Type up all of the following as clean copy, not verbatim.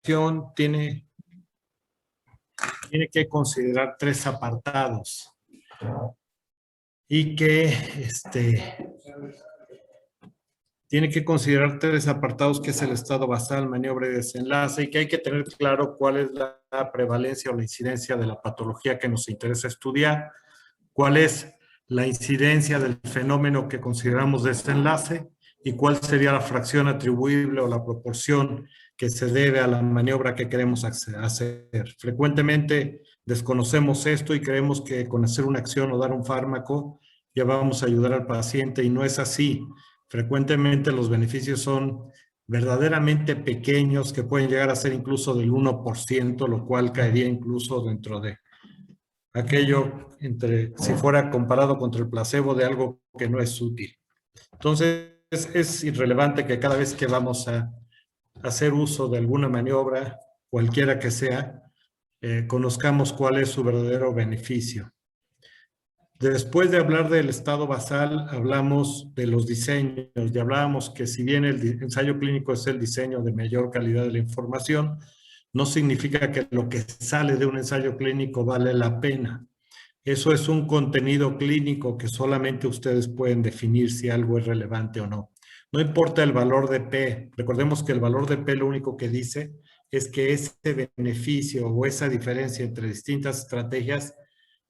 tiene que considerar tres apartados y que tiene que considerar tres apartados, que es el estado basal, maniobra y desenlace, y que hay que tener claro cuál es la prevalencia o la incidencia de la patología que nos interesa estudiar, cuál es la incidencia del fenómeno que consideramos desenlace y cuál sería la fracción atribuible o la proporción que se debe a la maniobra que queremos hacer. Frecuentemente desconocemos esto y creemos que con hacer una acción o dar un fármaco ya vamos a ayudar al paciente, y no es así. Frecuentemente los beneficios son verdaderamente pequeños, que pueden llegar a ser incluso del 1%, lo cual caería incluso dentro de aquello, si fuera comparado contra el placebo, de algo que no es útil. Entonces, es irrelevante que cada vez que vamos a hacer uso de alguna maniobra, cualquiera que sea, conozcamos cuál es su verdadero beneficio. Después de hablar del estado basal, hablamos de los diseños, y hablábamos que si bien el ensayo clínico es el diseño de mayor calidad de la información, no significa que lo que sale de un ensayo clínico vale la pena. Eso es un contenido clínico que solamente ustedes pueden definir si algo es relevante o no. No importa el valor de P. Recordemos que el valor de P lo único que dice es que ese beneficio o esa diferencia entre distintas estrategias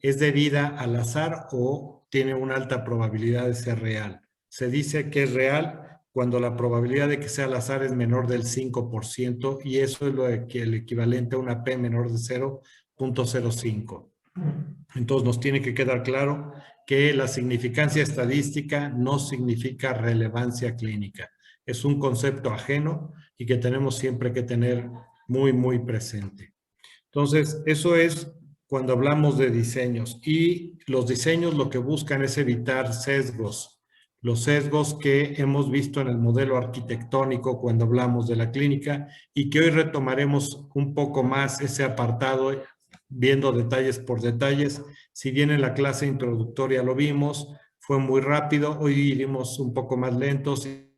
es debida al azar o tiene una alta probabilidad de ser real. Se dice que es real cuando la probabilidad de que sea al azar es menor del 5%, y eso es el equivalente a una P menor de 0.05. Entonces nos tiene que quedar claro que la significancia estadística no significa relevancia clínica. Es un concepto ajeno y que tenemos siempre que tener muy, muy presente. Entonces, eso es cuando hablamos de diseños. Y los diseños lo que buscan es evitar sesgos. Los sesgos que hemos visto en el modelo arquitectónico cuando hablamos de la clínica, y que hoy retomaremos un poco más ese apartado viendo detalles por detalles. Si bien en la clase introductoria lo vimos, fue muy rápido, hoy iremos un poco más lentos y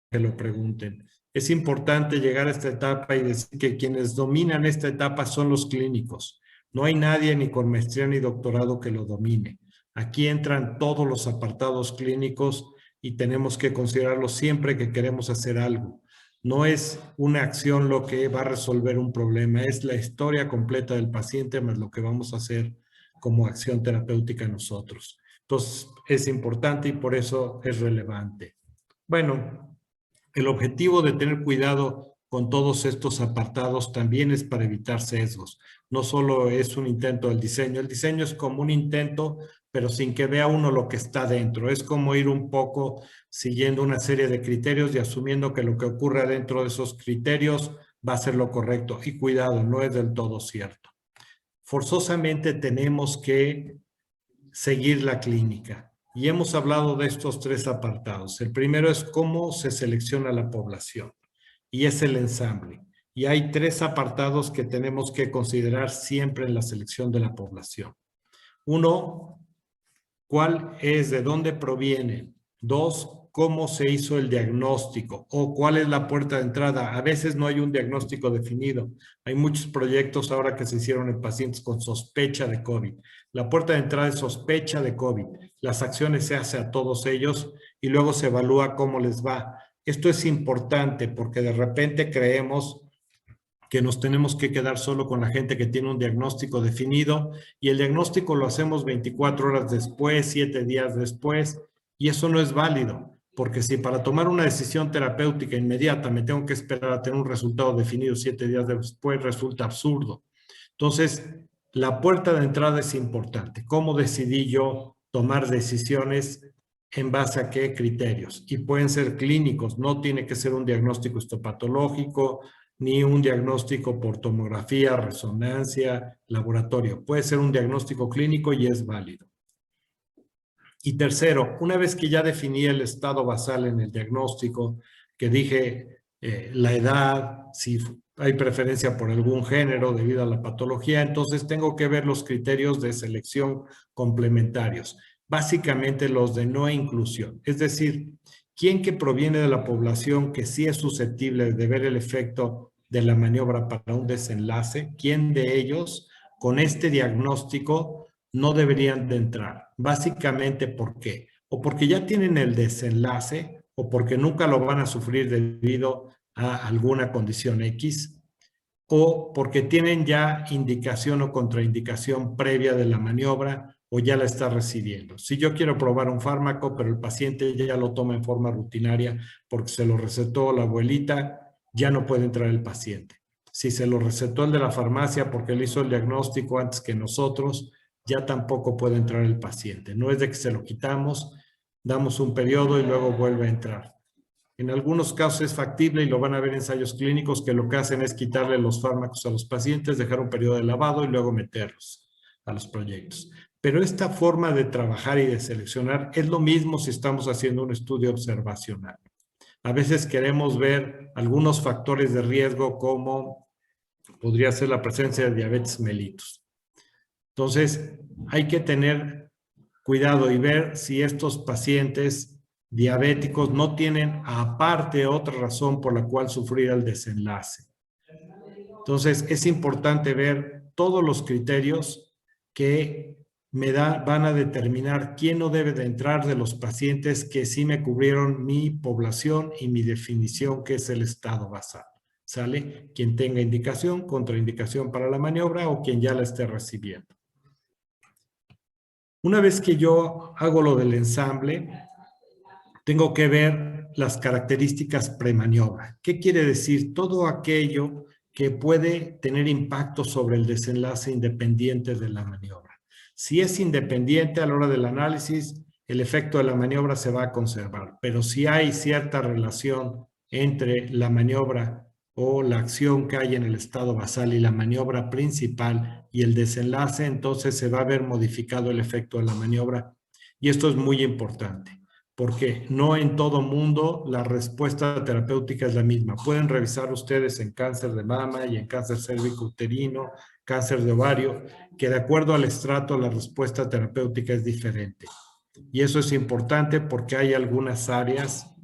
que lo pregunten. Es importante llegar a esta etapa y decir que quienes dominan esta etapa son los clínicos. No hay nadie ni con maestría ni doctorado que lo domine. Aquí entran todos los apartados clínicos y tenemos que considerarlos siempre que queremos hacer algo. No es una acción lo que va a resolver un problema, es la historia completa del paciente más lo que vamos a hacer como acción terapéutica nosotros. Entonces, es importante y por eso es relevante. Bueno, el objetivo de tener cuidado con todos estos apartados también es para evitar sesgos. No solo es un intento del diseño. El diseño es como un intento, pero sin que vea uno lo que está dentro. Es como ir un poco siguiendo una serie de criterios y asumiendo que lo que ocurre dentro de esos criterios va a ser lo correcto. Y cuidado, no es del todo cierto. Forzosamente tenemos que seguir la clínica. Y hemos hablado de estos tres apartados. El primero es cómo se selecciona la población, y es el ensamble. Y hay tres apartados que tenemos que considerar siempre en la selección de la población. Uno, de dónde proviene. Dos, cómo se hizo el diagnóstico o cuál es la puerta de entrada. A veces no hay un diagnóstico definido. Hay muchos proyectos ahora que se hicieron en pacientes con sospecha de COVID. La puerta de entrada es sospecha de COVID. Las acciones se hacen a todos ellos y luego se evalúa cómo les va. Esto es importante porque de repente creemos que nos tenemos que quedar solo con la gente que tiene un diagnóstico definido, y el diagnóstico lo hacemos 24 horas después, 7 días después, y eso no es válido, porque si para tomar una decisión terapéutica inmediata me tengo que esperar a tener un resultado definido 7 días después, resulta absurdo. Entonces, la puerta de entrada es importante. ¿Cómo decidí yo tomar decisiones? ¿En base a qué criterios? Y pueden ser clínicos, no tiene que ser un diagnóstico histopatológico, ni un diagnóstico por tomografía, resonancia, laboratorio. Puede ser un diagnóstico clínico y es válido. Y tercero, una vez que ya definí el estado basal en el diagnóstico, que dije la edad, si hay preferencia por algún género debido a la patología, entonces tengo que ver los criterios de selección complementarios. Básicamente los de no inclusión. Es decir, quién que proviene de la población que sí es susceptible de ver el efecto de la maniobra para un desenlace, quién de ellos con este diagnóstico no deberían de entrar. Básicamente, ¿por qué? O porque ya tienen el desenlace o porque nunca lo van a sufrir debido a alguna condición X, o porque tienen ya indicación o contraindicación previa de la maniobra o ya la está recibiendo. Si yo quiero probar un fármaco, pero el paciente ya lo toma en forma rutinaria porque se lo recetó la abuelita, ya no puede entrar el paciente. Si se lo recetó el de la farmacia porque él hizo el diagnóstico antes que nosotros, ya tampoco puede entrar el paciente. No es de que se lo quitamos, damos un periodo y luego vuelve a entrar. En algunos casos es factible y lo van a ver en ensayos clínicos que lo que hacen es quitarle los fármacos a los pacientes, dejar un periodo de lavado y luego meterlos a los proyectos. Pero esta forma de trabajar y de seleccionar es lo mismo si estamos haciendo un estudio observacional. A veces queremos ver algunos factores de riesgo como podría ser la presencia de diabetes mellitus. Entonces, hay que tener cuidado y ver si estos pacientes diabéticos no tienen aparte otra razón por la cual sufrir el desenlace. Entonces, es importante ver todos los criterios que van a determinar quién no debe de entrar de los pacientes que sí me cubrieron mi población y mi definición, que es el estado basal. ¿Sale? Quien tenga indicación, contraindicación para la maniobra o quien ya la esté recibiendo. Una vez que yo hago lo del ensamble, tengo que ver las características premaniobra. ¿Qué quiere decir? Todo aquello que puede tener impacto sobre el desenlace independiente de la maniobra. Si es independiente a la hora del análisis, el efecto de la maniobra se va a conservar, pero si hay cierta relación entre la maniobra o la acción que hay en el estado basal y la maniobra principal y el desenlace, entonces se va a ver modificado el efecto de la maniobra. Y esto es muy importante, porque no en todo mundo la respuesta terapéutica es la misma. Pueden revisar ustedes en cáncer de mama y en cáncer cérvico-uterino, cáncer de ovario, que de acuerdo al estrato la respuesta terapéutica es diferente. Y eso es importante porque hay algunas áreas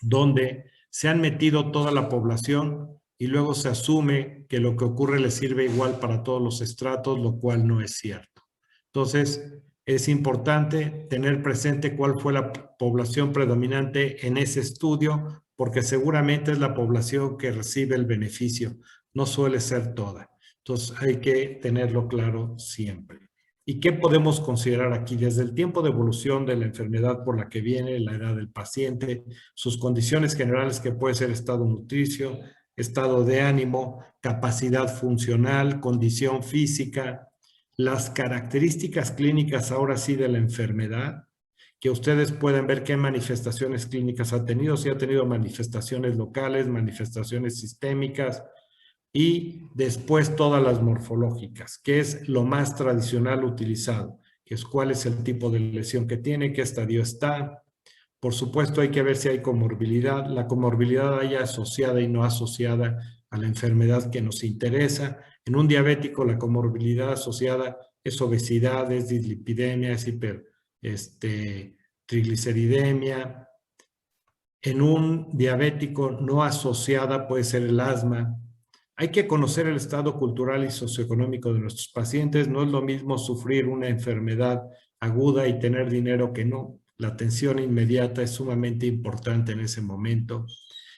donde se han metido toda la población y luego se asume que lo que ocurre le sirve igual para todos los estratos, lo cual no es cierto. Entonces, es importante tener presente cuál fue la población predominante en ese estudio, porque seguramente es la población que recibe el beneficio, no suele ser toda. Entonces, hay que tenerlo claro siempre. ¿Y qué podemos considerar aquí? Desde el tiempo de evolución de la enfermedad por la que viene, la edad del paciente, sus condiciones generales que puede ser estado nutricio, estado de ánimo, capacidad funcional, condición física, las características clínicas ahora sí de la enfermedad, que ustedes pueden ver qué manifestaciones clínicas ha tenido, si ha tenido manifestaciones locales, manifestaciones sistémicas, y después todas las morfológicas, que es lo más tradicional utilizado, que es cuál es el tipo de lesión que tiene, qué estadio está. Por supuesto, hay que ver si hay comorbilidad. La comorbilidad haya asociada y no asociada a la enfermedad que nos interesa. En un diabético, la comorbilidad asociada es obesidad, es dislipidemia, es trigliceridemia. En un diabético no asociada puede ser el asma. Hay que conocer el estado cultural y socioeconómico de nuestros pacientes. No es lo mismo sufrir una enfermedad aguda y tener dinero que no. La atención inmediata es sumamente importante en ese momento.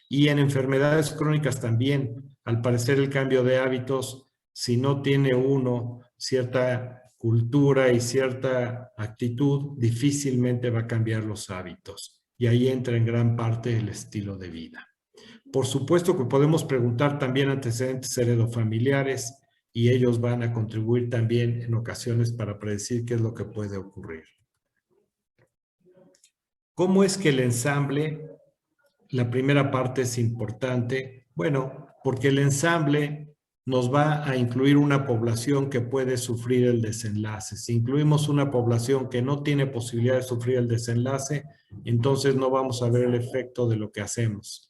Y en enfermedades crónicas también, al parecer el cambio de hábitos, si no tiene uno cierta cultura y cierta actitud, difícilmente va a cambiar los hábitos. Y ahí entra en gran parte el estilo de vida. Por supuesto que podemos preguntar también antecedentes heredofamiliares y ellos van a contribuir también en ocasiones para predecir qué es lo que puede ocurrir. ¿Cómo es que el ensamble, la primera parte es importante? Bueno, porque el ensamble nos va a incluir una población que puede sufrir el desenlace. Si incluimos una población que no tiene posibilidad de sufrir el desenlace, entonces no vamos a ver el efecto de lo que hacemos.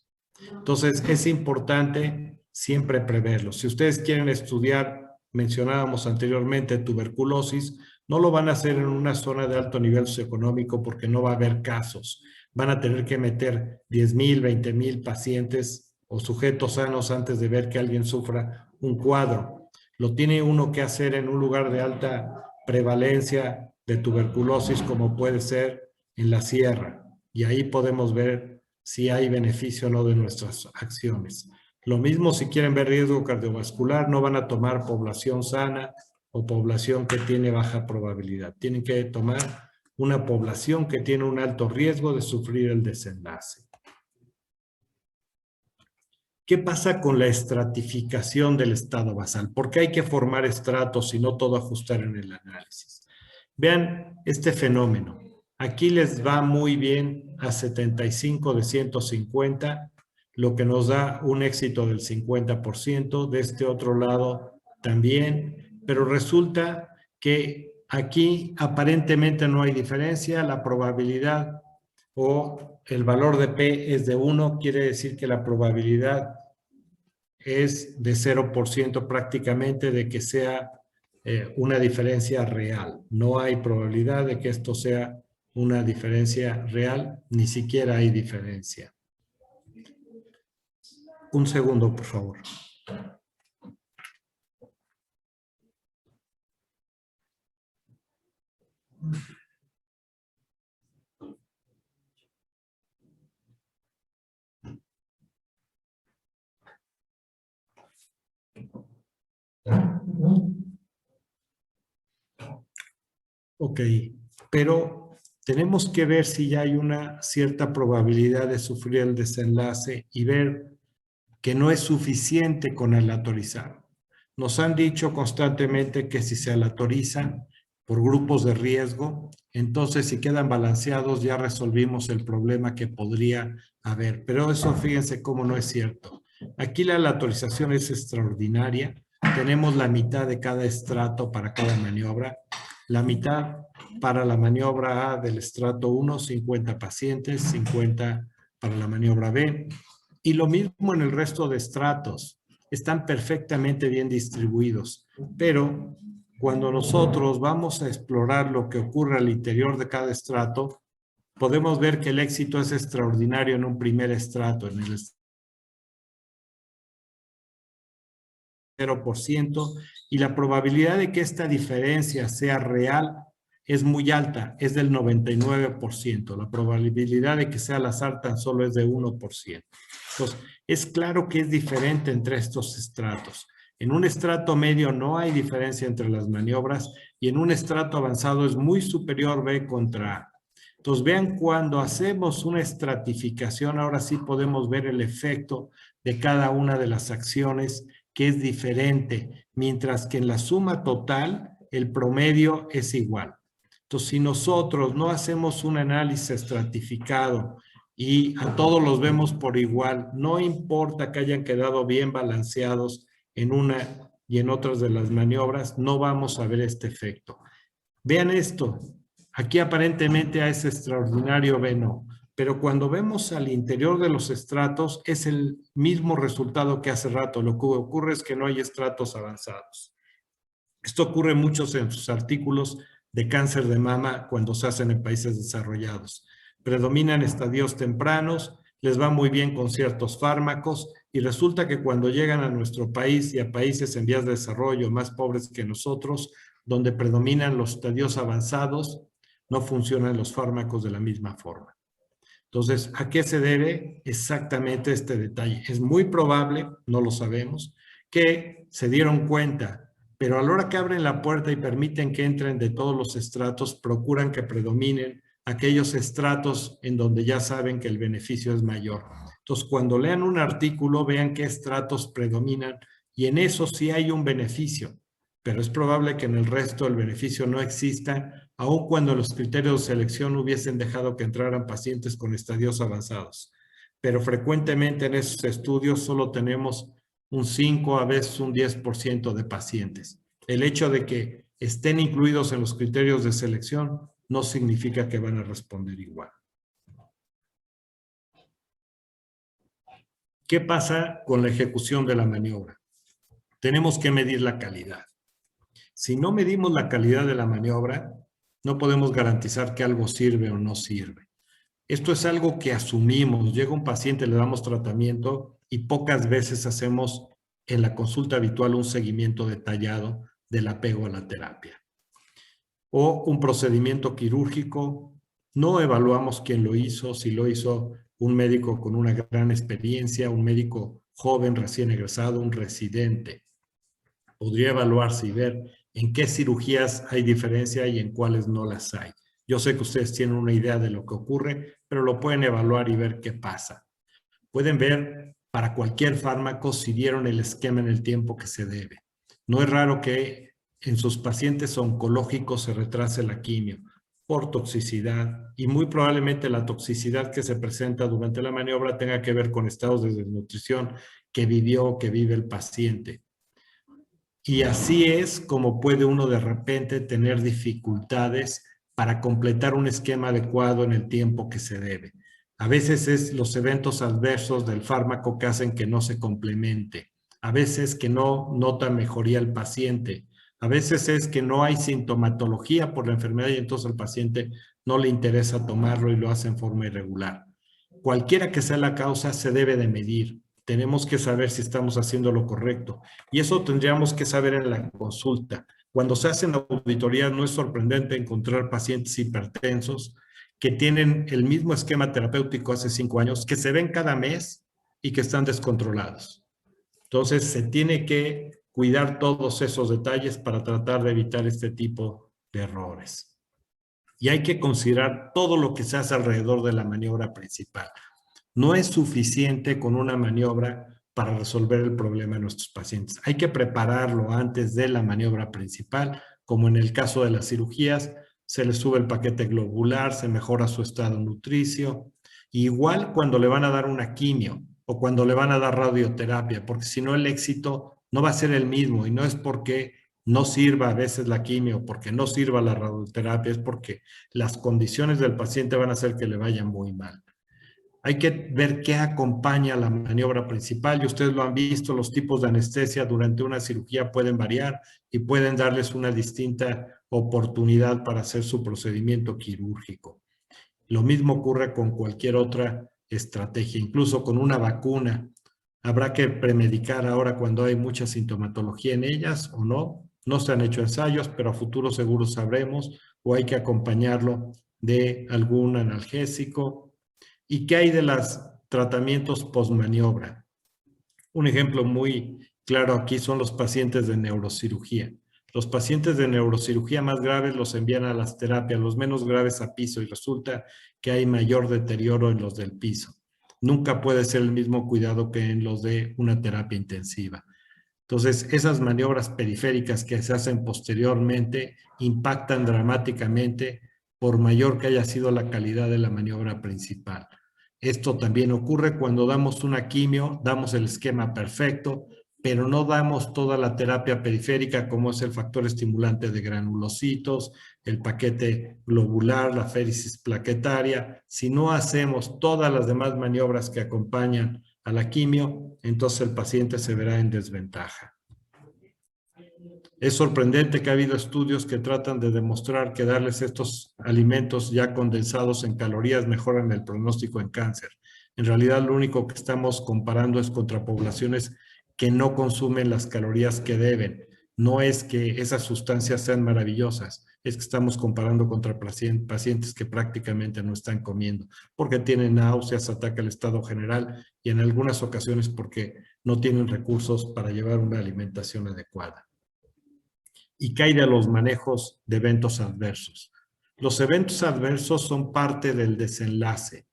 Entonces, es importante siempre preverlo. Si ustedes quieren estudiar, mencionábamos anteriormente, tuberculosis, no lo van a hacer en una zona de alto nivel socioeconómico porque no va a haber casos. van a tener que meter 10,000, 20,000 pacientes o sujetos sanos antes de ver que alguien sufra un cuadro. Lo tiene uno que hacer en un lugar de alta prevalencia de tuberculosis, como puede ser en la sierra, y ahí podemos ver si hay beneficio o no de nuestras acciones. Lo mismo si quieren ver riesgo cardiovascular, no van a tomar población sana o población que tiene baja probabilidad. Tienen que tomar una población que tiene un alto riesgo de sufrir el desenlace. ¿Qué pasa con la estratificación del estado basal? ¿Por qué hay que formar estratos y no todo ajustar en el análisis? Vean este fenómeno. Aquí les va muy bien a 75 de 150, lo que nos da un éxito del 50%. De este otro lado también, pero resulta que aquí aparentemente no hay diferencia. La probabilidad o el valor de P es de 1, quiere decir que la probabilidad es de 0% prácticamente de que sea una diferencia real. No hay probabilidad de que esto sea una diferencia real, ni siquiera hay diferencia. Un segundo, por favor. Ok, pero tenemos que ver si ya hay una cierta probabilidad de sufrir el desenlace y ver que no es suficiente con aleatorizar. Nos han dicho constantemente que si se aleatorizan por grupos de riesgo, entonces si quedan balanceados ya resolvimos el problema que podría haber. Pero eso fíjense cómo no es cierto. Aquí la aleatorización es extraordinaria. Tenemos la mitad de cada estrato para cada maniobra. La mitad para la maniobra A del estrato 1, 50 pacientes, 50 para la maniobra B. Y lo mismo en el resto de estratos. Están perfectamente bien distribuidos. Pero cuando nosotros vamos a explorar lo que ocurre al interior de cada estrato, podemos ver que el éxito es extraordinario en un primer estrato, en el 0%, y la probabilidad de que esta diferencia sea real es muy alta, es del 99%. La probabilidad de que sea al azar tan solo es de 1%. Entonces, es claro que es diferente entre estos estratos. En un estrato medio no hay diferencia entre las maniobras y en un estrato avanzado es muy superior B contra A. Entonces, vean, cuando hacemos una estratificación, ahora sí podemos ver el efecto de cada una de las acciones, que es diferente, mientras que en la suma total el promedio es igual. Entonces, si nosotros no hacemos un análisis estratificado y a todos los vemos por igual, no importa que hayan quedado bien balanceados en una y en otras de las maniobras, no vamos a ver este efecto. Vean esto, aquí aparentemente es extraordinario B no, pero cuando vemos al interior de los estratos es el mismo resultado que hace rato. Lo que ocurre es que no hay estratos avanzados. Esto ocurre mucho en sus artículos de cáncer de mama cuando se hacen en países desarrollados. Predominan estadios tempranos, les va muy bien con ciertos fármacos y resulta que cuando llegan a nuestro país y a países en vías de desarrollo más pobres que nosotros, donde predominan los estadios avanzados, no funcionan los fármacos de la misma forma. Entonces, ¿a qué se debe exactamente este detalle? Es muy probable, no lo sabemos, que se dieron cuenta, pero a la hora que abren la puerta y permiten que entren de todos los estratos, procuran que predominen aquellos estratos en donde ya saben que el beneficio es mayor. Entonces, cuando lean un artículo, vean qué estratos predominan y en eso sí hay un beneficio, pero es probable que en el resto el beneficio no exista, aun cuando los criterios de selección hubiesen dejado que entraran pacientes con estadios avanzados. Pero frecuentemente en esos estudios solo tenemos un 5, a veces un 10% de pacientes. El hecho de que estén incluidos en los criterios de selección no significa que van a responder igual. ¿Qué pasa con la ejecución de la maniobra? Tenemos que medir la calidad. Si no medimos la calidad de la maniobra, no podemos garantizar que algo sirve o no sirve. Esto es algo que asumimos. Llega un paciente, le damos tratamiento y pocas veces hacemos en la consulta habitual un seguimiento detallado del apego a la terapia. O un procedimiento quirúrgico, no evaluamos quién lo hizo, si lo hizo un médico con una gran experiencia, un médico joven, recién egresado, un residente. Podría evaluarse y ver en qué cirugías hay diferencia y en cuáles no las hay. Yo sé que ustedes tienen una idea de lo que ocurre, pero lo pueden evaluar y ver qué pasa. Pueden ver para cualquier fármaco si dieron el esquema en el tiempo que se debe. No es raro que en sus pacientes oncológicos se retrase la quimio por toxicidad y muy probablemente la toxicidad que se presenta durante la maniobra tenga que ver con estados de desnutrición que vivió o que vive el paciente. Y así es como puede uno de repente tener dificultades para completar un esquema adecuado en el tiempo que se debe. A veces es los eventos adversos del fármaco que hacen que no se complemente. A veces que no nota mejoría el paciente. A veces es que no hay sintomatología por la enfermedad y entonces al paciente no le interesa tomarlo y lo hace en forma irregular. Cualquiera que sea la causa, se debe de medir. Tenemos que saber si estamos haciendo lo correcto. Y eso tendríamos que saber en la consulta. Cuando se hacen auditorías, no es sorprendente encontrar pacientes hipertensos que tienen el mismo esquema terapéutico hace 5 años, que se ven cada mes y que están descontrolados. Entonces, se tiene que cuidar todos esos detalles para tratar de evitar este tipo de errores. Y hay que considerar todo lo que se hace alrededor de la maniobra principal. No es suficiente con una maniobra para resolver el problema de nuestros pacientes. Hay que prepararlo antes de la maniobra principal, como en el caso de las cirugías, se le sube el paquete globular, se mejora su estado nutricio. Igual cuando le van a dar una quimio o cuando le van a dar radioterapia, porque si no el éxito no va a ser el mismo y no es porque no sirva a veces la quimio, porque no sirva la radioterapia, es porque las condiciones del paciente van a hacer que le vaya muy mal. Hay que ver qué acompaña la maniobra principal y ustedes lo han visto, los tipos de anestesia durante una cirugía pueden variar y pueden darles una distinta oportunidad para hacer su procedimiento quirúrgico. Lo mismo ocurre con cualquier otra estrategia, incluso con una vacuna. Habrá que premedicar ahora cuando hay mucha sintomatología en ellas o no. No se han hecho ensayos, pero a futuro seguro sabremos, o hay que acompañarlo de algún analgésico. ¿Y qué hay de los tratamientos postmaniobra? Un ejemplo muy claro aquí son los pacientes de neurocirugía. Los pacientes de neurocirugía más graves los envían a las terapias, los menos graves a piso y resulta que hay mayor deterioro en los del piso. Nunca puede ser el mismo cuidado que en los de una terapia intensiva. Entonces, esas maniobras periféricas que se hacen posteriormente impactan dramáticamente por mayor que haya sido la calidad de la maniobra principal. Esto también ocurre cuando damos una quimio, damos el esquema perfecto, pero no damos toda la terapia periférica como es el factor estimulante de granulocitos, el paquete globular, la féresis plaquetaria. Si no hacemos todas las demás maniobras que acompañan a la quimio, entonces el paciente se verá en desventaja. Es sorprendente que ha habido estudios que tratan de demostrar que darles estos alimentos ya condensados en calorías mejoran el pronóstico en cáncer. En realidad, lo único que estamos comparando es contra poblaciones que no consumen las calorías que deben. No es que esas sustancias sean maravillosas, es que estamos comparando contra pacientes que prácticamente no están comiendo, porque tienen náuseas, ataca el estado general y en algunas ocasiones porque no tienen recursos para llevar una alimentación adecuada. Y qué hay de los manejos de eventos adversos. Los eventos adversos son parte del desenlace,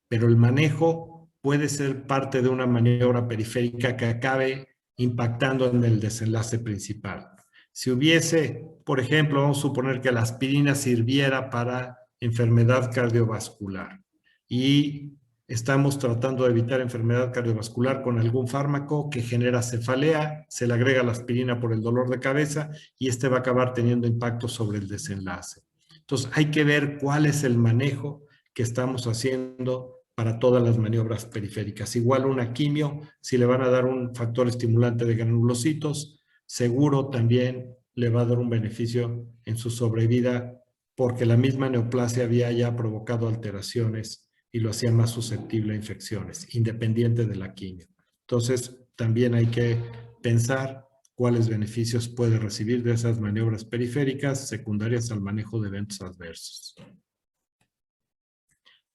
pero el manejo puede ser parte de una maniobra periférica que acabe impactando en el desenlace principal. Si hubiese, por ejemplo, vamos a suponer que la aspirina sirviera para enfermedad cardiovascular y estamos tratando de evitar enfermedad cardiovascular con algún fármaco que genera cefalea, se le agrega la aspirina por el dolor de cabeza y este va a acabar teniendo impacto sobre el desenlace. Entonces hay que ver cuál es el manejo que estamos haciendo para todas las maniobras periféricas. Igual una quimio, si le van a dar un factor estimulante de granulocitos, seguro también le va a dar un beneficio en su sobrevida porque la misma neoplasia había ya provocado alteraciones y lo hacían más susceptible a infecciones, independiente de la quimio. Entonces, también hay que pensar cuáles beneficios puede recibir de esas maniobras periféricas secundarias al manejo de eventos adversos.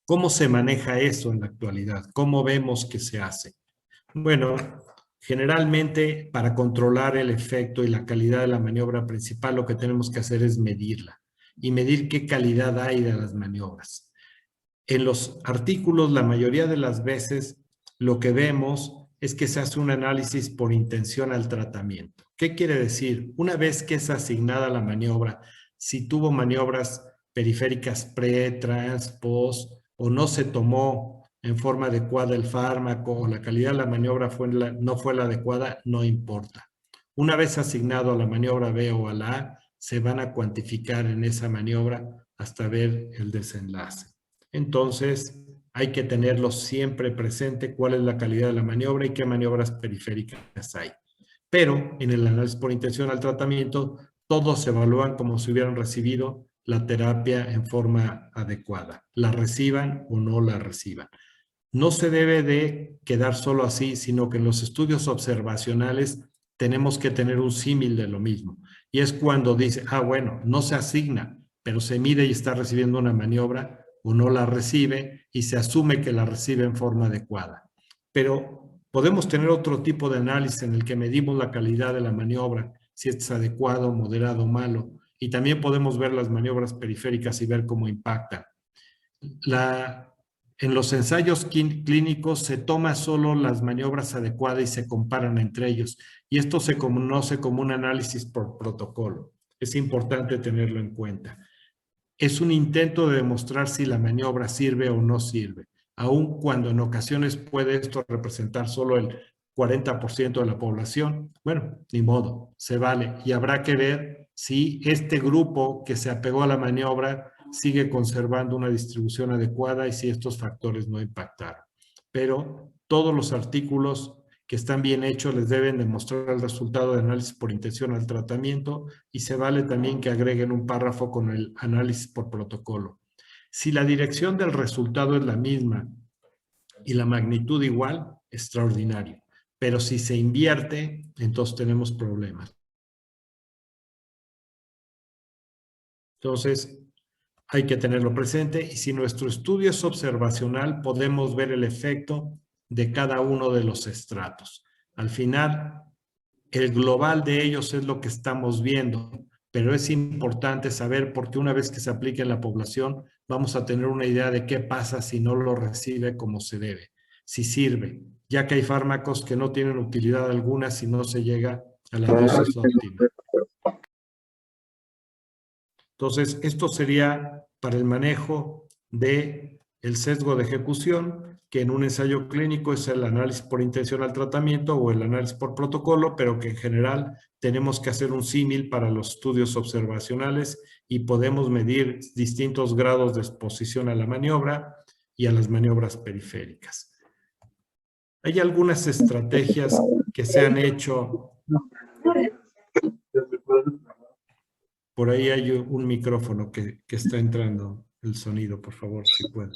¿Cómo se maneja eso en la actualidad? ¿Cómo vemos que se hace? Bueno, generalmente para controlar el efecto y la calidad de la maniobra principal, lo que tenemos que hacer es medirla y medir qué calidad hay de las maniobras. En los artículos, la mayoría de las veces, lo que vemos es que se hace un análisis por intención al tratamiento. ¿Qué quiere decir? Una vez que es asignada la maniobra, si tuvo maniobras periféricas pre, trans, post, o no se tomó en forma adecuada el fármaco, o la calidad de la maniobra no fue la adecuada, no importa. Una vez asignado a la maniobra B o a la A, se van a cuantificar en esa maniobra hasta ver el desenlace. Entonces, hay que tenerlo siempre presente cuál es la calidad de la maniobra y qué maniobras periféricas hay. Pero en el análisis por intención al tratamiento, todos se evalúan como si hubieran recibido la terapia en forma adecuada, la reciban o no la reciban. No se debe de quedar solo así, sino que en los estudios observacionales tenemos que tener un símil de lo mismo. Y es cuando dice, bueno, no se asigna, pero se mide y está recibiendo una maniobra o no la recibe y se asume que la recibe en forma adecuada. Pero podemos tener otro tipo de análisis en el que medimos la calidad de la maniobra, si es adecuado, moderado o malo, y también podemos ver las maniobras periféricas y ver cómo impactan. En los ensayos clínicos se toma solo las maniobras adecuadas y se comparan entre ellos, y esto se conoce como un análisis por protocolo. Es importante tenerlo en cuenta. Es un intento de demostrar si la maniobra sirve o no sirve, aun cuando en ocasiones puede esto representar solo el 40% de la población. Bueno, ni modo, se vale. Y habrá que ver si este grupo que se apegó a la maniobra sigue conservando una distribución adecuada y si estos factores no impactaron. Pero todos los artículos que están bien hechos les deben demostrar el resultado de análisis por intención al tratamiento y se vale también que agreguen un párrafo con el análisis por protocolo. Si la dirección del resultado es la misma y la magnitud igual, extraordinario. Pero si se invierte, entonces tenemos problemas. Entonces, hay que tenerlo presente y si nuestro estudio es observacional, podemos ver el efecto de cada uno de los estratos. Al final, el global de ellos es lo que estamos viendo, pero es importante saber porque una vez que se aplique en la población, vamos a tener una idea de qué pasa si no lo recibe como se debe, si sirve, ya que hay fármacos que no tienen utilidad alguna si no se llega a la dosis óptima. Entonces, esto sería para el manejo del sesgo de ejecución, que en un ensayo clínico es el análisis por intención al tratamiento o el análisis por protocolo, pero que en general tenemos que hacer un símil para los estudios observacionales y podemos medir distintos grados de exposición a la maniobra y a las maniobras periféricas. Hay algunas estrategias que se han hecho. Por ahí hay un micrófono que está entrando el sonido, por favor, si puede.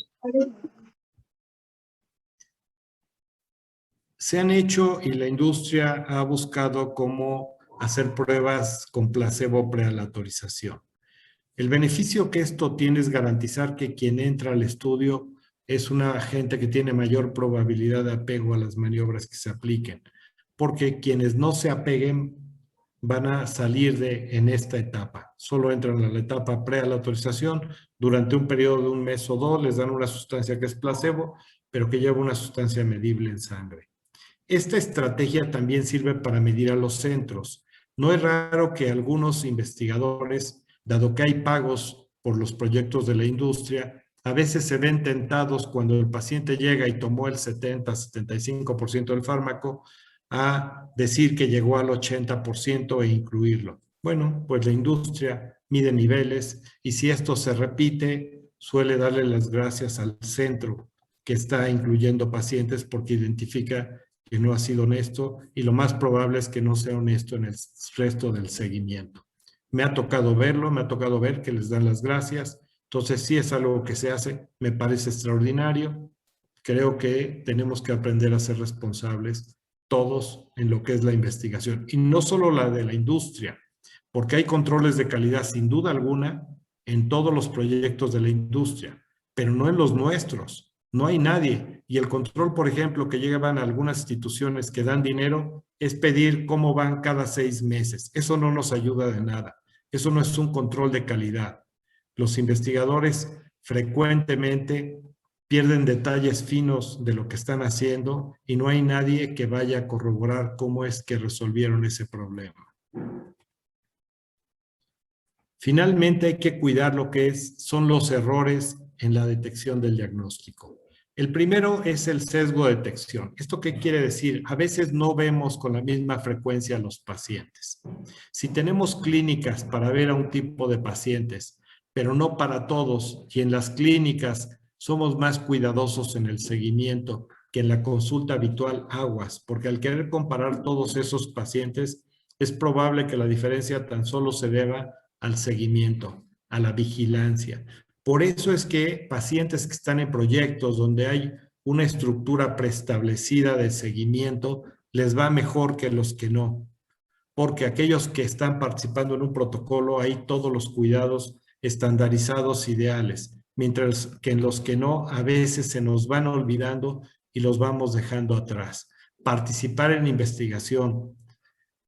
Se han hecho y la industria ha buscado cómo hacer pruebas con placebo prealatorización. El beneficio que esto tiene es garantizar que quien entra al estudio es una gente que tiene mayor probabilidad de apego a las maniobras que se apliquen, porque quienes no se apeguen van a salir en esta etapa. Solo entran a la etapa prealatorización. Durante un periodo de un mes o dos les dan una sustancia que es placebo, pero que lleva una sustancia medible en sangre. Esta estrategia también sirve para medir a los centros. No es raro que algunos investigadores, dado que hay pagos por los proyectos de la industria, a veces se ven tentados cuando el paciente llega y tomó el 70-75% del fármaco a decir que llegó al 80% e incluirlo. Bueno, pues la industria mide niveles y si esto se repite, suele darle las gracias al centro que está incluyendo pacientes porque identifica que no ha sido honesto y lo más probable es que no sea honesto en el resto del seguimiento. Me ha tocado verlo, me ha tocado ver que les dan las gracias Entonces, sí es algo que se hace, me parece extraordinario. Creo que tenemos que aprender a ser responsables todos en lo que es la investigación. Y no solo la de la industria, porque hay controles de calidad sin duda alguna en todos los proyectos de la industria, pero no en los nuestros. No hay nadie. Y el control, por ejemplo, que llevan a algunas instituciones que dan dinero, es pedir cómo van cada 6 meses. Eso no nos ayuda de nada. Eso no es un control de calidad. Los investigadores frecuentemente pierden detalles finos de lo que están haciendo y no hay nadie que vaya a corroborar cómo es que resolvieron ese problema. Finalmente, hay que cuidar lo que son los errores en la detección del diagnóstico. El primero es el sesgo de detección. ¿Esto qué quiere decir? A veces no vemos con la misma frecuencia a los pacientes. Si tenemos clínicas para ver a un tipo de pacientes, pero no para todos, y en las clínicas somos más cuidadosos en el seguimiento que en la consulta habitual, aguas, porque al querer comparar todos esos pacientes, es probable que la diferencia tan solo se deba al seguimiento, a la vigilancia. Por eso es que pacientes que están en proyectos donde hay una estructura preestablecida de seguimiento, les va mejor que los que no. Porque aquellos que están participando en un protocolo, hay todos los cuidados estandarizados ideales, mientras que en los que no, a veces se nos van olvidando y los vamos dejando atrás. Participar en investigación,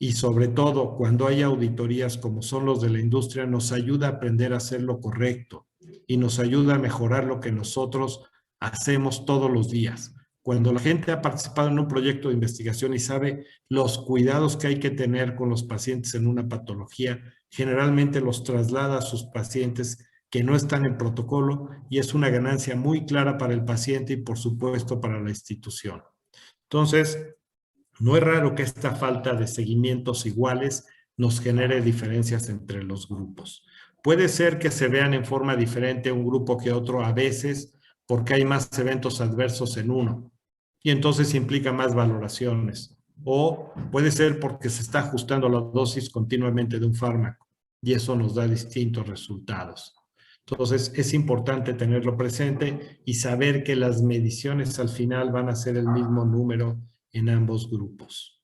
y sobre todo cuando hay auditorías como son los de la industria, nos ayuda a aprender a hacer lo correcto y nos ayuda a mejorar lo que nosotros hacemos todos los días. Cuando la gente ha participado en un proyecto de investigación y sabe los cuidados que hay que tener con los pacientes en una patología, generalmente los traslada a sus pacientes que no están en protocolo y es una ganancia muy clara para el paciente y por supuesto para la institución. Entonces, no es raro que esta falta de seguimientos iguales nos genere diferencias entre los grupos. Puede ser que se vean en forma diferente un grupo que otro a veces porque hay más eventos adversos en uno y entonces implica más valoraciones. O puede ser porque se está ajustando la dosis continuamente de un fármaco y eso nos da distintos resultados. Entonces es importante tenerlo presente y saber que las mediciones al final van a ser el mismo número en ambos grupos.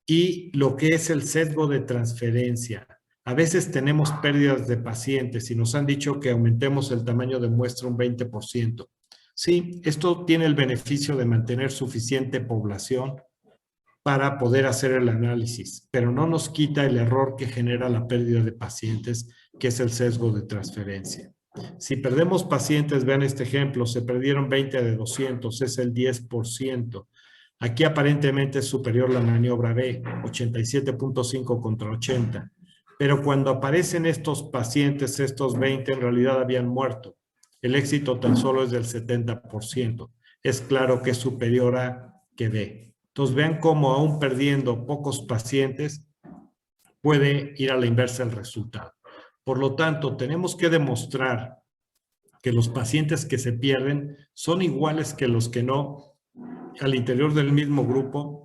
Y lo que es el sesgo de transferencia. A veces tenemos pérdidas de pacientes y nos han dicho que aumentemos el tamaño de muestra un 20%. Sí, esto tiene el beneficio de mantener suficiente población para poder hacer el análisis, pero no nos quita el error que genera la pérdida de pacientes, que es el sesgo de transferencia. Si perdemos pacientes, vean este ejemplo, se perdieron 20 de 200, es el 10%. Aquí aparentemente es superior la maniobra B, 87.5 contra 80. Pero cuando aparecen estos pacientes, estos 20 en realidad habían muerto. El éxito tan solo es del 70%. Es claro que es superior a que B. Entonces vean cómo aún perdiendo pocos pacientes puede ir a la inversa el resultado. Por lo tanto, tenemos que demostrar que los pacientes que se pierden son iguales que los que no al interior del mismo grupo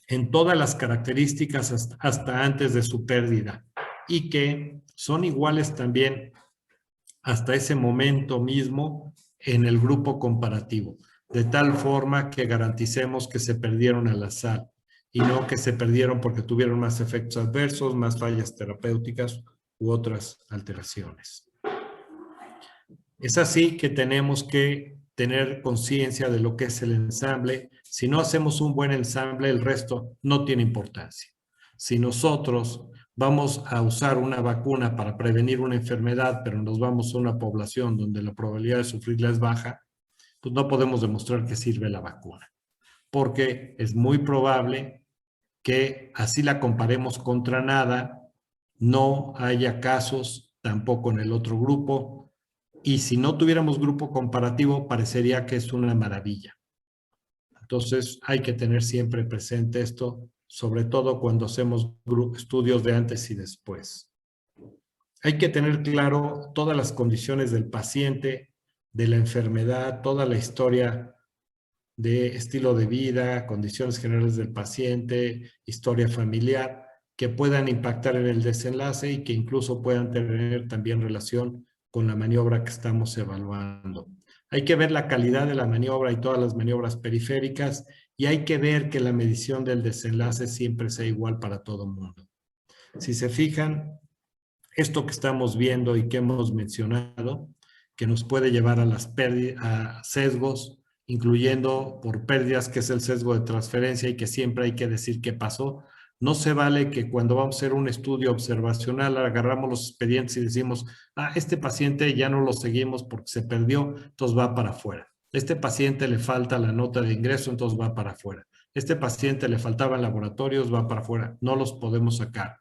en todas las características hasta antes de su pérdida y que son iguales también hasta ese momento mismo en el grupo comparativo, de tal forma que garanticemos que se perdieron al azar y no que se perdieron porque tuvieron más efectos adversos, más fallas terapéuticas u otras alteraciones. Es así que tenemos que tener conciencia de lo que es el ensamble. Si no hacemos un buen ensamble, el resto no tiene importancia. Si nosotros vamos a usar una vacuna para prevenir una enfermedad, pero nos vamos a una población donde la probabilidad de sufrirla es baja, pues no podemos demostrar que sirve la vacuna, porque es muy probable que así la comparemos contra nada, no haya casos tampoco en el otro grupo, y si no tuviéramos grupo comparativo, parecería que es una maravilla. Entonces, hay que tener siempre presente esto, sobre todo cuando hacemos estudios de antes y después. Hay que tener claro todas las condiciones del paciente, de la enfermedad, toda la historia de estilo de vida, condiciones generales del paciente, historia familiar, que puedan impactar en el desenlace y que incluso puedan tener también relación con la maniobra que estamos evaluando. Hay que ver la calidad de la maniobra y todas las maniobras periféricas y hay que ver que la medición del desenlace siempre sea igual para todo el mundo. Si se fijan, esto que estamos viendo y que hemos mencionado, que nos puede llevar a las pérdidas, a sesgos, incluyendo por pérdidas, que es el sesgo de transferencia y que siempre hay que decir qué pasó. No se vale que cuando vamos a hacer un estudio observacional agarramos los expedientes y decimos, este paciente ya no lo seguimos porque se perdió, entonces va para afuera. Este paciente le falta la nota de ingreso, entonces va para afuera. Este paciente le faltaban laboratorios, va para afuera. No los podemos sacar.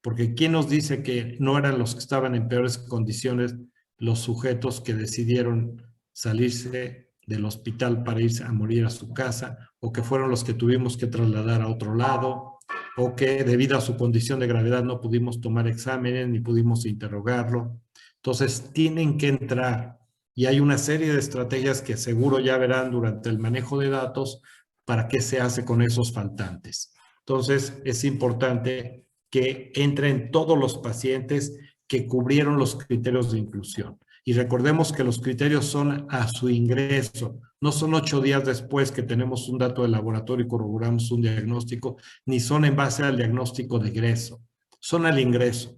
Porque ¿quién nos dice que no eran los que estaban en peores condiciones los sujetos que decidieron salirse del hospital para irse a morir a su casa, o que fueron los que tuvimos que trasladar a otro lado, o que debido a su condición de gravedad no pudimos tomar exámenes ni pudimos interrogarlo? Entonces tienen que entrar y hay una serie de estrategias que seguro ya verán durante el manejo de datos para qué se hace con esos faltantes. Entonces es importante que entren todos los pacientes que cubrieron los criterios de inclusión. Y recordemos que los criterios son a su ingreso, no son 8 días después que tenemos un dato de laboratorio y corroboramos un diagnóstico, ni son en base al diagnóstico de ingreso, son al ingreso.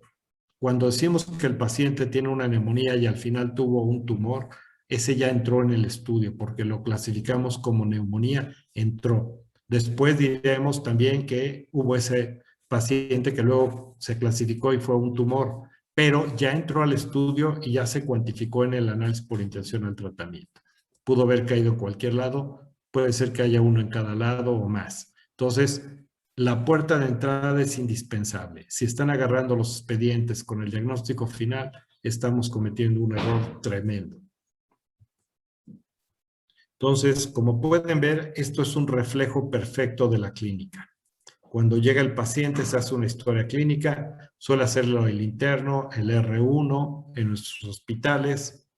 Cuando decimos que el paciente tiene una neumonía y al final tuvo un tumor, ese ya entró en el estudio porque lo clasificamos como neumonía, entró. Después diremos también que hubo ese paciente que luego se clasificó y fue un tumor, pero ya entró al estudio y ya se cuantificó en el análisis por intención al tratamiento. Pudo haber caído en cualquier lado, puede ser que haya uno en cada lado o más. Entonces, la puerta de entrada es indispensable. Si están agarrando los expedientes con el diagnóstico final, estamos cometiendo un error tremendo. Entonces, como pueden ver, esto es un reflejo perfecto de la clínica. Cuando llega el paciente, se hace una historia clínica, suele hacerlo el interno, el R1 en nuestros hospitales.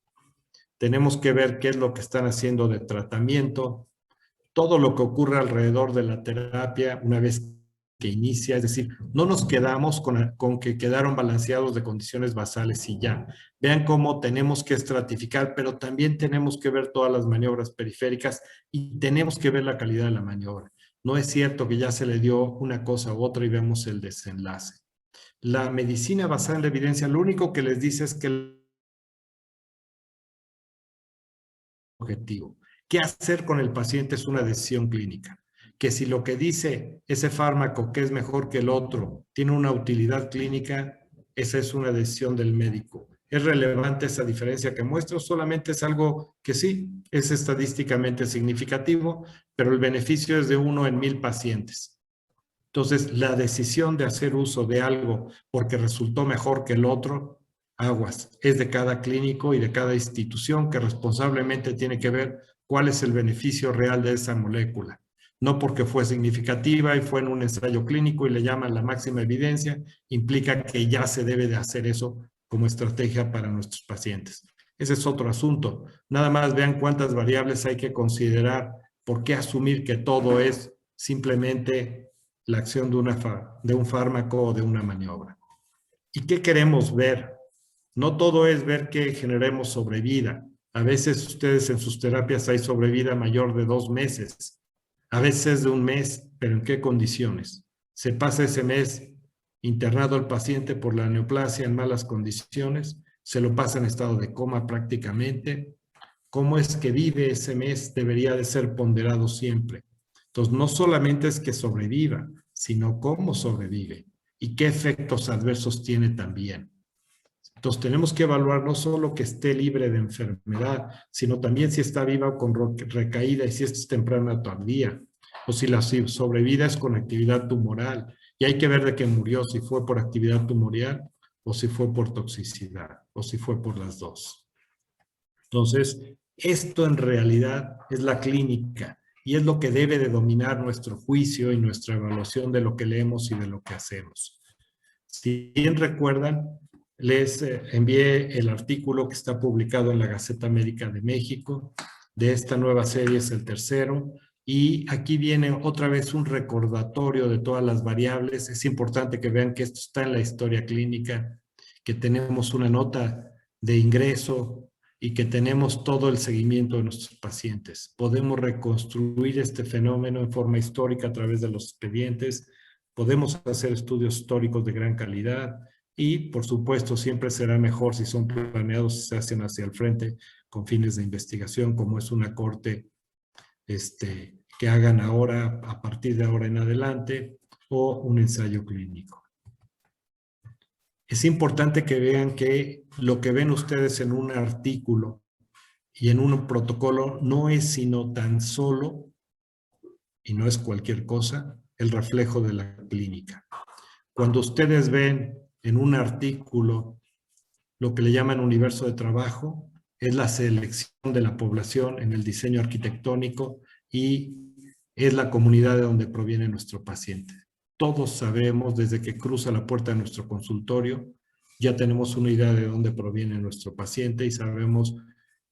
Tenemos que ver qué es lo que están haciendo de tratamiento, todo lo que ocurre alrededor de la terapia una vez que inicia, es decir, no nos quedamos con que quedaron balanceados de condiciones basales y ya. Vean cómo tenemos que estratificar, pero también tenemos que ver todas las maniobras periféricas y tenemos que ver la calidad de la maniobra. No es cierto que ya se le dio una cosa u otra y vemos el desenlace. La medicina basada en la evidencia, lo único que les dice es que el objetivo. ¿Qué hacer con el paciente? Es una decisión clínica. Que si lo que dice ese fármaco que es mejor que el otro tiene una utilidad clínica, esa es una decisión del médico. ¿Es relevante esa diferencia que muestro? Solamente es algo que sí, es estadísticamente significativo, pero el beneficio es de 1 en 1000 pacientes. Entonces, la decisión de hacer uso de algo porque resultó mejor que el otro, aguas, es de cada clínico y de cada institución que responsablemente tiene que ver cuál es el beneficio real de esa molécula. No porque fue significativa y fue en un ensayo clínico y le llaman la máxima evidencia, implica que ya se debe de hacer eso como estrategia para nuestros pacientes. Ese es otro asunto. Nada más vean cuántas variables hay que considerar. ¿Por qué asumir que todo es simplemente la acción de un fármaco o de una maniobra? ¿Y qué queremos ver? No todo es ver que generemos sobrevida. A veces ustedes en sus terapias hay sobrevida mayor de 2 meses. A veces de 1 mes, pero ¿en qué condiciones? Se pasa ese mes internado el paciente por la neoplasia en malas condiciones, se lo pasa en estado de coma prácticamente. ¿Cómo es que vive ese mes? Debería de ser ponderado siempre. Entonces, no solamente es que sobreviva, sino cómo sobrevive y qué efectos adversos tiene también. Entonces, tenemos que evaluar no solo que esté libre de enfermedad, sino también si está viva con recaída y si esto es temprana o tardía, o si la sobrevida es con actividad tumoral. Y hay que ver de qué murió, si fue por actividad tumoral o si fue por toxicidad o si fue por las dos. Entonces, esto en realidad es la clínica y es lo que debe de dominar nuestro juicio y nuestra evaluación de lo que leemos y de lo que hacemos. Si bien recuerdan, les envié el artículo que está publicado en la Gaceta Médica de México. De esta nueva serie es el tercero. Y aquí viene otra vez un recordatorio de todas las variables. Es importante que vean que esto está en la historia clínica, que tenemos una nota de ingreso y que tenemos todo el seguimiento de nuestros pacientes. Podemos reconstruir este fenómeno en forma histórica a través de los expedientes, podemos hacer estudios históricos de gran calidad y, por supuesto, siempre será mejor si son planeados y se hacen hacia el frente con fines de investigación, como es una corte que hagan ahora, a partir de ahora en adelante, o un ensayo clínico. Es importante que vean que lo que ven ustedes en un artículo y en un protocolo no es sino tan solo, y no es cualquier cosa, el reflejo de la clínica. Cuando ustedes ven en un artículo lo que le llaman universo de trabajo, es la selección de la población en el diseño arquitectónico y es la comunidad de donde proviene nuestro paciente. Todos sabemos, desde que cruza la puerta de nuestro consultorio, ya tenemos una idea de dónde proviene nuestro paciente y sabemos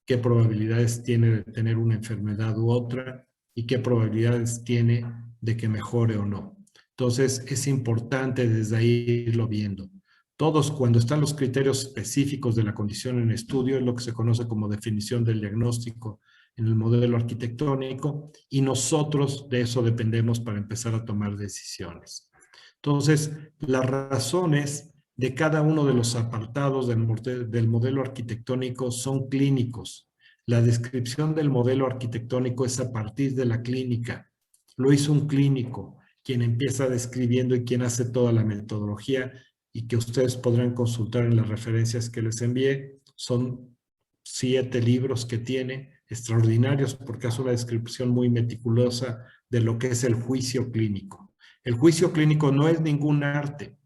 qué probabilidades tiene de tener una enfermedad u otra y qué probabilidades tiene de que mejore o no. Entonces, es importante desde ahí irlo viendo. Todos, cuando están los criterios específicos de la condición en estudio, es lo que se conoce como definición del diagnóstico en el modelo arquitectónico, y nosotros de eso dependemos para empezar a tomar decisiones. Entonces, las razones de cada uno de los apartados del modelo arquitectónico son clínicos. La descripción del modelo arquitectónico es a partir de la clínica. Lo hizo un clínico, quien empieza describiendo y quien hace toda la metodología, y que ustedes podrán consultar en las referencias que les envié. Son 7 libros que tiene, extraordinarios, porque hace una descripción muy meticulosa de lo que es el juicio clínico. El juicio clínico no es ningún arte,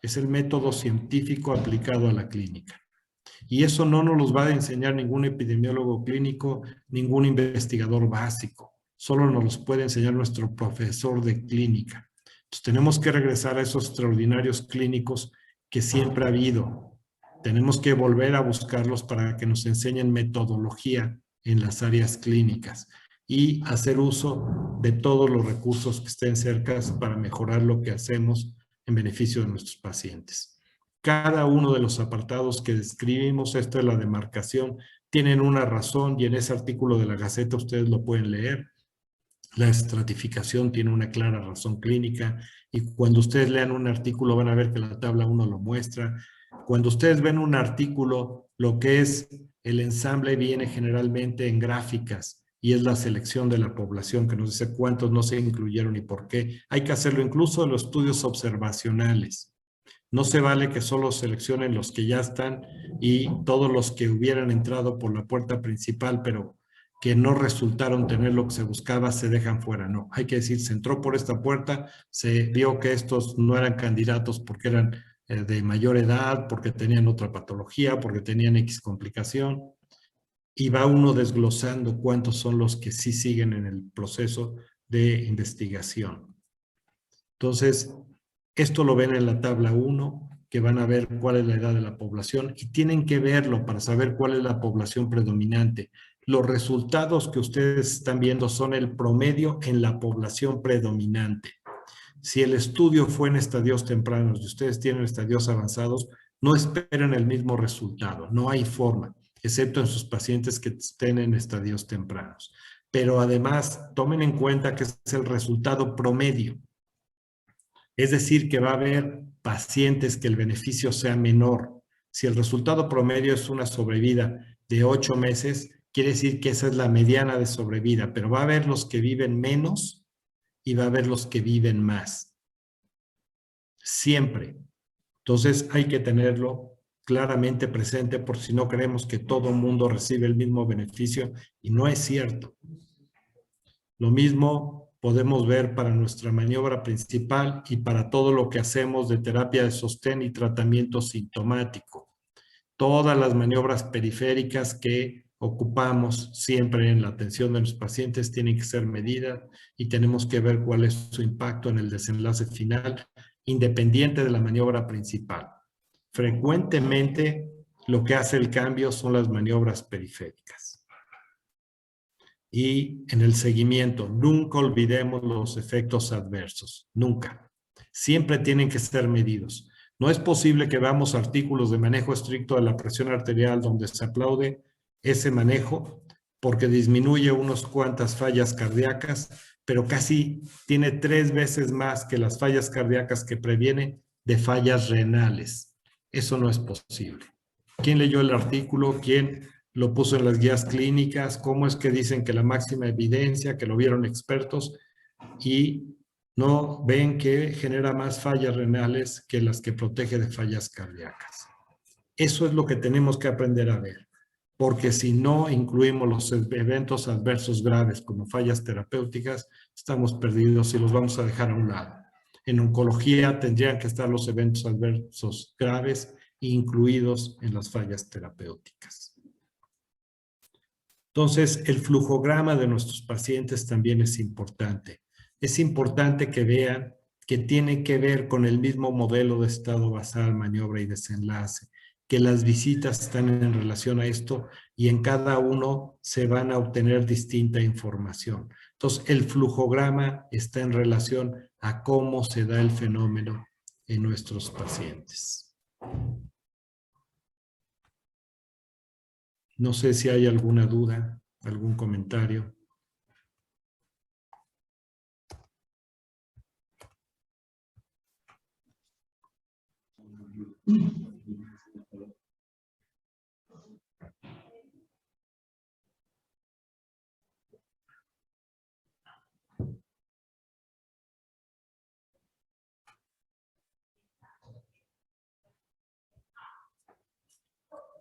es el método científico aplicado a la clínica. Y eso no nos los va a enseñar ningún epidemiólogo clínico, ningún investigador básico. Solo nos los puede enseñar nuestro profesor de clínica. Entonces tenemos que regresar a esos extraordinarios clínicos que siempre ha habido. Tenemos que volver a buscarlos para que nos enseñen metodología en las áreas clínicas y hacer uso de todos los recursos que estén cerca para mejorar lo que hacemos en beneficio de nuestros pacientes. Cada uno de los apartados que describimos, esta es la demarcación, tienen una razón y en ese artículo de la Gaceta ustedes lo pueden leer. La estratificación tiene una clara razón clínica y cuando ustedes lean un artículo van a ver que la tabla 1 lo muestra. Cuando ustedes ven un artículo, lo que es el ensamble viene generalmente en gráficas y es la selección de la población que nos dice cuántos no se incluyeron y por qué. Hay que hacerlo incluso en los estudios observacionales. No se vale que solo seleccionen los que ya están y todos los que hubieran entrado por la puerta principal, pero que no resultaron tener lo que se buscaba, se dejan fuera. No, hay que decir, se entró por esta puerta, se vio que estos no eran candidatos porque eran de mayor edad, porque tenían otra patología, porque tenían X complicación, y va uno desglosando cuántos son los que sí siguen en el proceso de investigación. Entonces, esto lo ven en la tabla 1, que van a ver cuál es la edad de la población y tienen que verlo para saber cuál es la población predominante. Los resultados que ustedes están viendo son el promedio en la población predominante. Si el estudio fue en estadios tempranos y ustedes tienen estadios avanzados, no esperen el mismo resultado, no hay forma, excepto en sus pacientes que estén en estadios tempranos. Pero además, tomen en cuenta que es el resultado promedio. Es decir, que va a haber pacientes que el beneficio sea menor. Si el resultado promedio es una sobrevida de 8 meses, quiere decir que esa es la mediana de sobrevida, pero va a haber los que viven menos y va a haber los que viven más. Siempre. Entonces hay que tenerlo claramente presente por si no creemos que todo el mundo recibe el mismo beneficio y no es cierto. Lo mismo podemos ver para nuestra maniobra principal y para todo lo que hacemos de terapia de sostén y tratamiento sintomático. Todas las maniobras periféricas que ocupamos siempre en la atención de los pacientes tienen que ser medidas y tenemos que ver cuál es su impacto en el desenlace final, independiente de la maniobra principal. Frecuentemente lo que hace el cambio son las maniobras periféricas. Y en el seguimiento, nunca olvidemos los efectos adversos, nunca. Siempre tienen que ser medidos. No es posible que veamos artículos de manejo estricto de la presión arterial donde se aplaude ese manejo porque disminuye unas cuantas fallas cardíacas, pero casi tiene 3 veces más que las fallas cardíacas que previene de fallas renales. Eso no es posible. ¿Quién leyó el artículo? ¿Quién lo puso en las guías clínicas? ¿Cómo es que dicen que la máxima evidencia, que lo vieron expertos y no ven que genera más fallas renales que las que protege de fallas cardíacas? Eso es lo que tenemos que aprender a ver, porque si no incluimos los eventos adversos graves como fallas terapéuticas, estamos perdidos y los vamos a dejar a un lado. En oncología tendrían que estar los eventos adversos graves incluidos en las fallas terapéuticas. Entonces, el flujograma de nuestros pacientes también es importante. Es importante que vean que tiene que ver con el mismo modelo de estado basal, maniobra y desenlace, que las visitas están en relación a esto y en cada uno se van a obtener distinta información. Entonces, el flujograma está en relación a cómo se da el fenómeno en nuestros pacientes. No sé si hay alguna duda, algún comentario.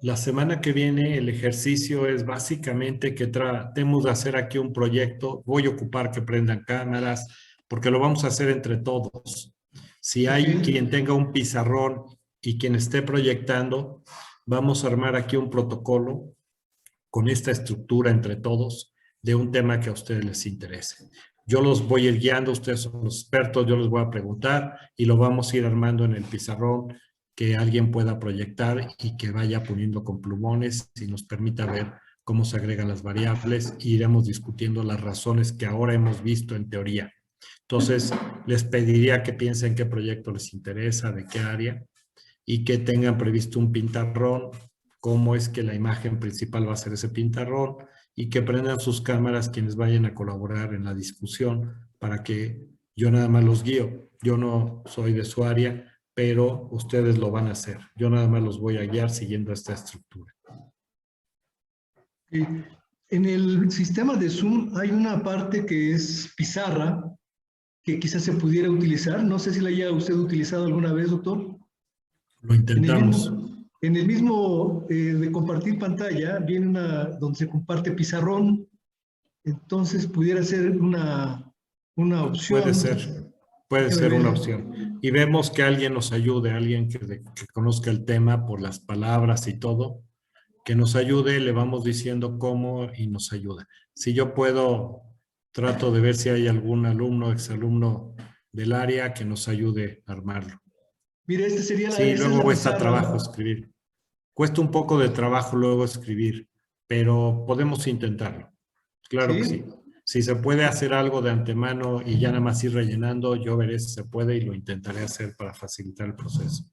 La semana que viene el ejercicio es básicamente que tratemos de hacer aquí un proyecto. Voy a ocupar que prendan cámaras porque lo vamos a hacer entre todos. Si hay quien tenga un pizarrón y quien esté proyectando, vamos a armar aquí un protocolo con esta estructura entre todos de un tema que a ustedes les interese. Yo los voy a ir guiando, ustedes son los expertos, yo les voy a preguntar y lo vamos a ir armando en el pizarrón que alguien pueda proyectar y que vaya poniendo con plumones y nos permita ver cómo se agregan las variables e iremos discutiendo las razones que ahora hemos visto en teoría. Entonces, les pediría que piensen qué proyecto les interesa, de qué área, y que tengan previsto un pintarrón, cómo es que la imagen principal va a ser ese pintarrón, y que prendan sus cámaras quienes vayan a colaborar en la discusión para que yo nada más los guío. Yo no soy de su área, pero ustedes lo van a hacer. Yo nada más los voy a guiar siguiendo esta estructura. En el sistema de Zoom hay una parte que es pizarra, que quizás se pudiera utilizar. No sé si la haya usted utilizado alguna vez, doctor. Lo intentamos. En el mismo de compartir pantalla viene una donde se comparte pizarrón. Entonces pudiera ser una opción. Puede ser una opción. Y vemos que alguien nos ayude, alguien que conozca el tema por las palabras y todo, que nos ayude, le vamos diciendo cómo y nos ayuda. Si yo puedo, trato de ver si hay algún alumno, exalumno del área que nos ayude a armarlo. Mira, este sería sí, luego cuesta trabajo escribir. Cuesta un poco de trabajo luego escribir, pero podemos intentarlo. Claro que sí. Si se puede hacer algo de antemano y ya nada más ir rellenando, yo veré si se puede y lo intentaré hacer para facilitar el proceso.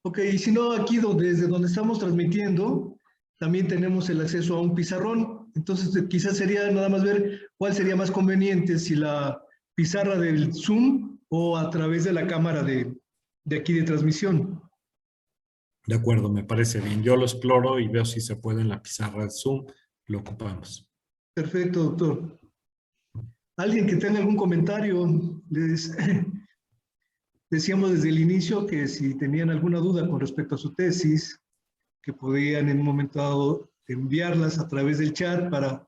Ok, y si no, aquí desde donde estamos transmitiendo, también tenemos el acceso a un pizarrón. Entonces, quizás sería nada más ver cuál sería más conveniente, si la pizarra del Zoom o a través de la cámara de aquí de transmisión. De acuerdo, me parece bien. Yo lo exploro y veo si se puede en la pizarra del Zoom. Lo ocupamos. Perfecto, doctor. ¿Alguien que tenga algún comentario? Decíamos desde el inicio que si tenían alguna duda con respecto a su tesis, que podían en un momento dado enviarlas a través del chat para,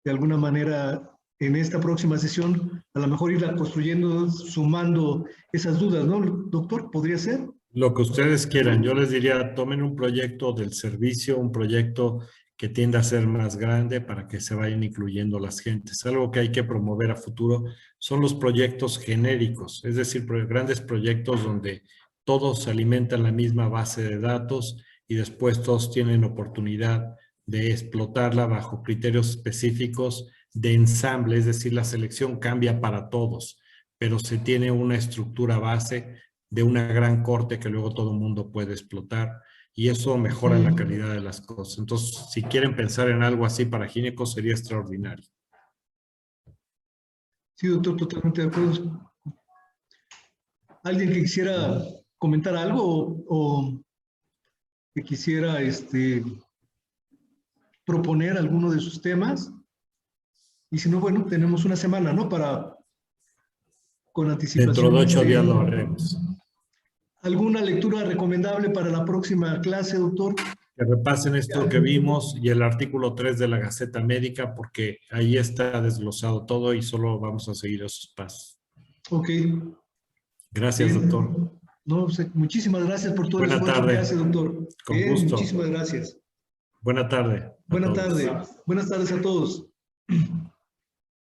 de alguna manera, en esta próxima sesión, a lo mejor irla construyendo, sumando esas dudas, ¿no, doctor? ¿Podría ser? Lo que ustedes quieran. Yo les diría, tomen un proyecto del servicio, un proyecto que tienda a ser más grande para que se vayan incluyendo las gentes. Algo que hay que promover a futuro son los proyectos genéricos, es decir, grandes proyectos donde todos alimentan la misma base de datos y después todos tienen oportunidad de explotarla bajo criterios específicos de ensamble, es decir, la selección cambia para todos, pero se tiene una estructura base de una gran corte que luego todo el mundo puede explotar, y eso mejora la calidad de las cosas. Entonces, si quieren pensar en algo así para ginecos, sería extraordinario. Sí, doctor, totalmente de acuerdo. ¿Alguien que quisiera comentar algo o que quisiera proponer alguno de sus temas? Y si no, bueno, tenemos una semana, ¿no? Para, con anticipación. Dentro de 8 días lo haremos. ¿Alguna lectura recomendable para la próxima clase, doctor? Que repasen esto que vimos y el artículo 3 de la Gaceta Médica, porque ahí está desglosado todo y solo vamos a seguir esos pasos. Ok. Gracias, Bien. doctor. No, muchísimas gracias por todo el Buena esfuerzo que tarde. hace, doctor. Con Bien, gusto. muchísimas gracias. Buena tarde. Buena tarde. Buenas tardes a todos.